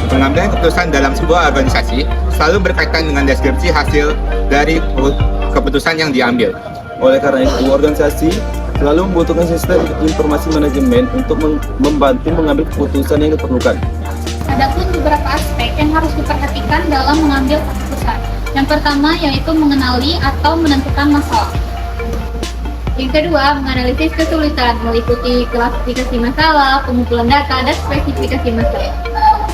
Pengambilan keputusan dalam sebuah organisasi selalu berkaitan dengan deskripsi hasil dari keputusan yang diambil. Oleh karena itu, organisasi selalu membutuhkan sistem informasi manajemen untuk membantu mengambil keputusan yang diperlukan. Ada pun beberapa aspek yang harus diperhatikan dalam mengambil keputusan. Yang pertama yaitu mengenali atau menentukan masalah. Yang kedua, menganalisis kesulitan, meliputi klasifikasi masalah, pengumpulan data, dan spesifikasi masalah.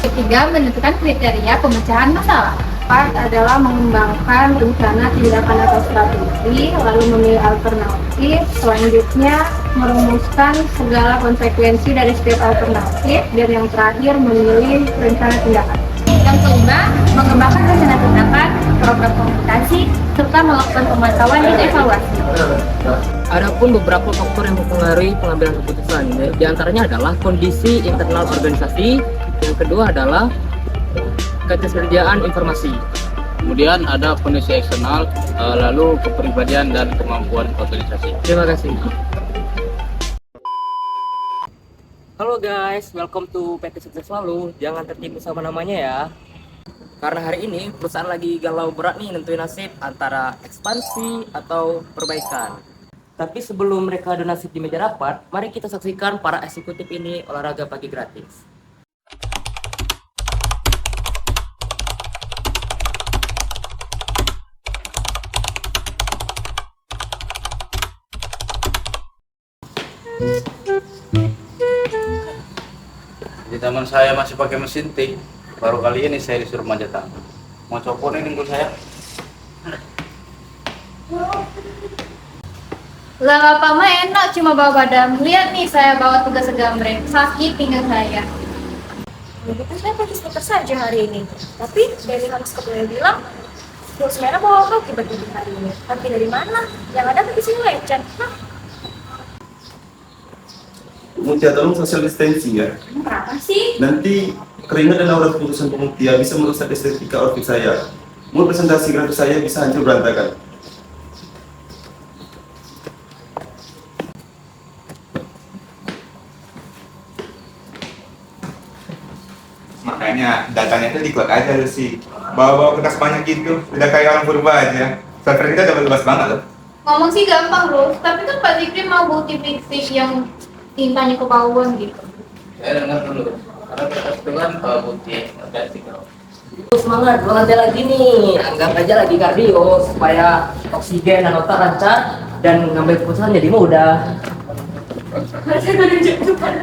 Ketiga, menentukan kriteria pemecahan masalah. Empat adalah mengembangkan rencana tindakan atau strategi, lalu memilih alternatif. Selanjutnya, merumuskan segala konsekuensi dari setiap alternatif. Dan yang terakhir, memilih rencana tindakan. Yang kelima, mengembangkan rencana tindakan, program komunikasi, serta melakukan pemantauan dan evaluasi. Adapun beberapa faktor yang mempengaruhi pengambilan keputusan, di antaranya adalah kondisi internal organisasi, yang kedua adalah ketersediaan informasi. Kemudian ada kondisi eksternal, lalu kepribadian dan kemampuan organisasi. Terima kasih. Halo guys, welcome to PT Sukses Selalu. Jangan tertipu sama namanya ya. Karena hari ini perusahaan lagi galau berat nih nentuin nasib antara ekspansi atau perbaikan. Tapi sebelum mereka adu nasib di meja rapat, mari kita saksikan para eksekutif ini olahraga pagi gratis. Di taman saya masih pakai mesin tik. Baru kali ini saya disuruh manjat tangga. Mau copot ini dengkul saya. Lah apa mah enak cuma bawa badan. Lihat nih saya bawa tugas segambreng. Sakit pinggang saya. Begitu saya pakai skuter saja hari ini. Tapi dari harus kebetulan bilang, terus merah bawa kaki berdiri hari ini. Kaki dari mana? Yang ada kaki sini lecet. Hah? Mutia, tolong social distancing ya. Kenapa sih? Nanti keringat dan aura keputusan Mutia bisa merusak estetika outfit saya. Mood presentasi gratis saya bisa hancur berantakan. Makanya datanya itu di klub aja lu sih. Bawa-bawa kertas banyak gitu, udah kayak orang purba aja. Server kita udah bebas banget loh. Ngomong sih gampang loh, tapi kan Pak Zikri mau bukti fiktif yang tintanya kebauan gitu. Saya dengar dulu. Karena kertas itu kan putih, organik. Semangat lagi nih, anggap aja lagi kardio supaya oksigen dan otak lancar dan ngambil keputusan jadi mudah. Harusnya gue nunjuk depan.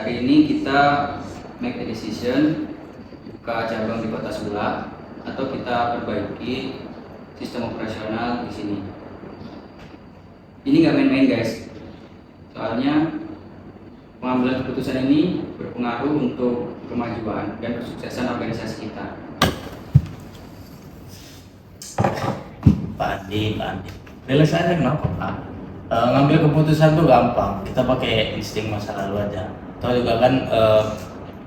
Hari ini kita make a decision buka cabang di Kota Sula atau kita perbaiki sistem operasional di sini. Ini nggak main-main guys, soalnya pengambilan keputusan ini berpengaruh untuk kemajuan dan kesuksesan organisasi kita. Pak Andi. Relax aja kenapa Pak? Ngambil keputusan tuh gampang. Kita pakai insting masa lalu aja. Tahu juga kan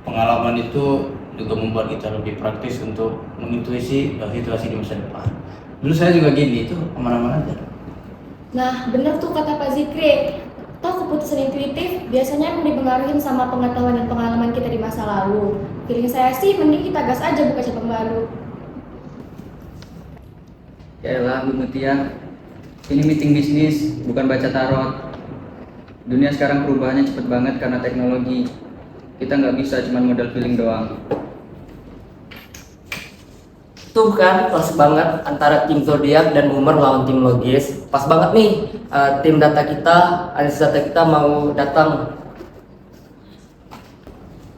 pengalaman itu juga membuat kita lebih praktis untuk mengintuisi situasi di masa depan. Dulu saya juga gini, itu aman-aman aja. Nah, bener tuh kata Pak Zikri. Toh keputusan intuitif biasanya dipengaruhi sama pengetahuan dan pengalaman kita di masa lalu. Feeling saya sih mending kita gas aja buka cabang baru. Yaelah Bu Mutia, ini meeting bisnis, bukan baca tarot. Dunia sekarang perubahannya cepet banget karena teknologi. Kita nggak bisa cuma modal feeling doang. Tuh kan, pas banget antara tim zodiak dan boomer lawan tim logis. Pas banget nih, tim data kita, analisis data kita mau datang.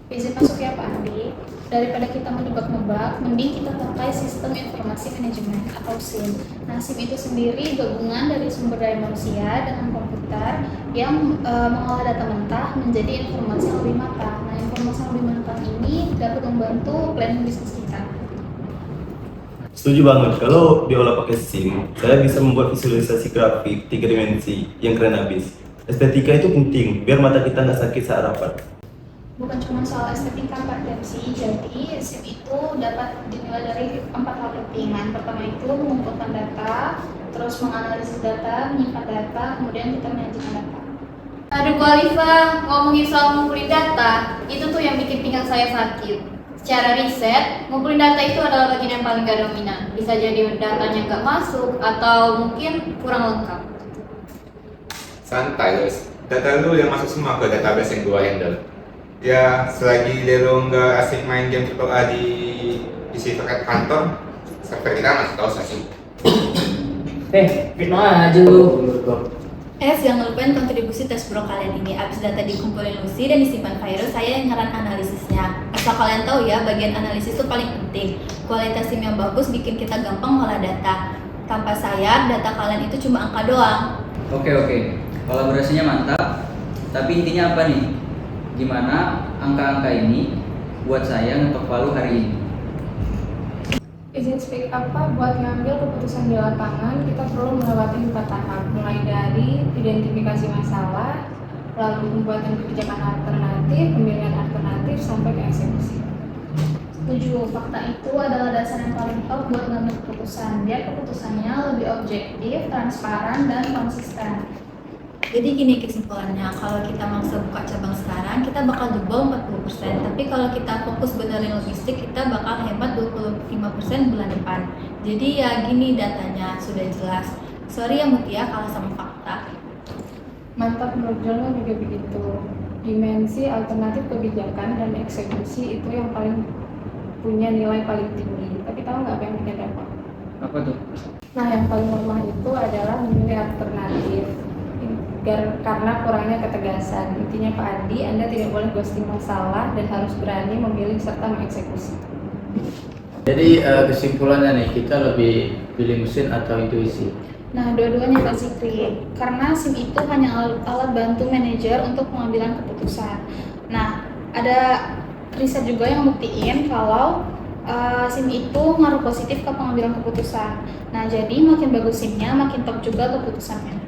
Izin masuk ya Pak Andi. Daripada kita menebak-nebak, mending kita pakai sistem informasi manajemen atau SIM. Nah, SIM itu sendiri gabungan dari sumber daya manusia dengan komputer yang mengolah data mentah menjadi informasi yang lebih matang. Nah, informasi yang lebih matang ini dapat membantu planning bisnis kita. Setuju banget, kalau diolah pakai SIM, saya bisa membuat visualisasi grafik 3 dimensi yang keren habis. estetika itu penting biar mata kita nggak sakit saat rapat. Bukan cuma soal estetika Pak Dempsey, jadi SIP itu dapat dinilai dari 4 hal penting. Yang pertama itu mengumpulkan data, terus menganalisis data, menyimpan data, kemudian kita menyajikan data. Aduh Bu Alifa, ngomongin soal ngumpulin data, itu tuh yang bikin pinggang saya sakit. Secara riset, ngumpulin data itu adalah bagian yang paling gak dominan. Bisa jadi datanya nggak masuk atau mungkin kurang lengkap. Santai guys, data lu yang masuk semua ke database yang gua handle. Ya, selagi lu nggak asik main game AAA di PC terkait kantor, server kita masih tahu sih. Fitnah aja lu. Jangan lupain kontribusi tes bro kalian ini. Abis data dikumpulin Lucy dan disimpan virus, saya yang ngeran analisisnya. Asal kalian tahu ya, bagian analisis itu paling penting. Kualitas SIM yang bagus bikin kita gampang ngolah data. Tanpa saya, data kalian itu cuma angka doang. Oke, kolaborasinya mantap. Tapi intinya apa nih? Gimana angka-angka ini buat saya ngetok palu hari ini? Izin speak up Pak, buat ngambil keputusan di lapangan kita perlu melewati 4 tahap, mulai dari identifikasi masalah, lalu pembuatan kebijakan alternatif, pemilihan alternatif, sampai ke eksekusi. Setuju, fakta itu adalah dasar yang paling top buat ngambil keputusan. Biar keputusannya lebih objektif, transparan, dan konsisten. Jadi gini kesimpulannya, kalau kita maksa buka cabang sekarang, kita bakal jebol 40%. Tapi kalau kita fokus benerin logistik, kita bakal hemat 25% bulan depan. Jadi ya gini datanya, sudah jelas. Sorry ya Mutia kalau sama fakta. Mantap menurut Jono juga begitu. Dimensi alternatif kebijakan dan eksekusi itu yang paling punya nilai paling tinggi. Tapi tahu nggak apa yang bikin repot? Apa tuh? Nah, yang paling lemah itu adalah memilih alternatif. Karena kurangnya ketegasan. Intinya Pak Adi, Anda tidak boleh ghosting masalah dan harus berani memilih serta mengeksekusi. Jadi kesimpulannya nih, kita lebih pilih mesin atau intuisi? Nah, dua-duanya Pak Zikri. Karena SIM itu hanya alat bantu manajer untuk pengambilan keputusan. Nah, ada riset juga yang buktiin kalau SIM itu ngaruh positif ke pengambilan keputusan. Nah, jadi makin bagus SIM-nya, makin top juga keputusannya.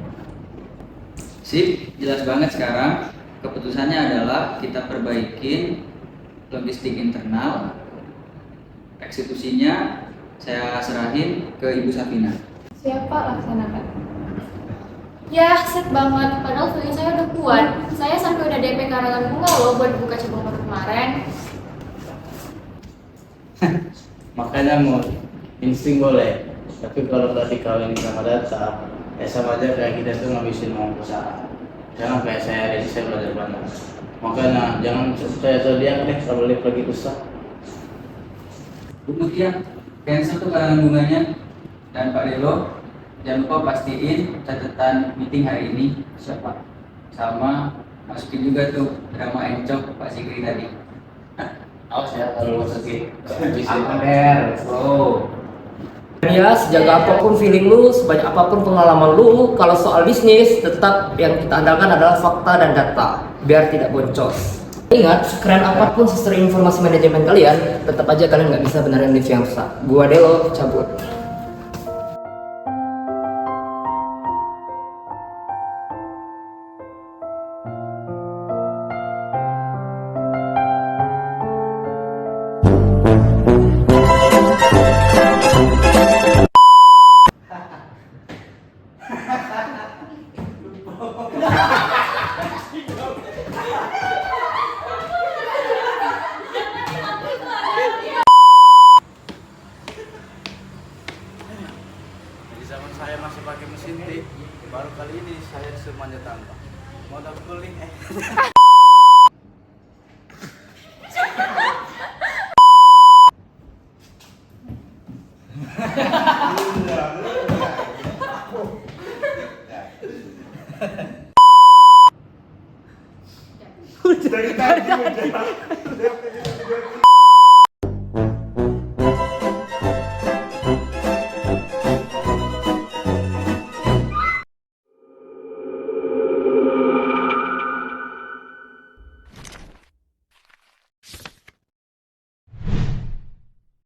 Sip, jelas banget sekarang. Keputusannya adalah kita perbaikin logistik internal. Eksekusinya saya serahin ke Ibu Safina. Siapa laksanakan? Ya, set banget. Padahal feeling saya udah kuat. Saya sampai udah DP karangan bunga loh buat buka cabang baru kemarin. Makanya mau insting boleh, tapi kalau tadi kawin sama data, ya sama aja kayak kita tuh ngabisin uang perusahaan. Jangan kayak saya belajar banyak. Makanya jangan percaya zodiak deh kalau balik lagi susah. Bu Mutia, cancel tuh karangan bunganya. Dan Pak Delo, jangan lupa pastiin catatan meeting hari ini siapa. Sama masukin juga tuh drama encok Pak Zikri tadi. Awas ya kalau masukin. Ya, sejaga apapun feeling lu, sebanyak apapun pengalaman lu, kalau soal bisnis, tetap yang kita andalkan adalah fakta dan data, biar tidak boncos. Ingat, sekeren apapun sistem informasi manajemen kalian, tetap aja kalian nggak bisa benerin lift yang rusak. Gua Delo, cabut. Di zaman saya masih pakai mesin tik, baru kali ini saya disuruh manjat tangga. Mau double cooling Dari tadi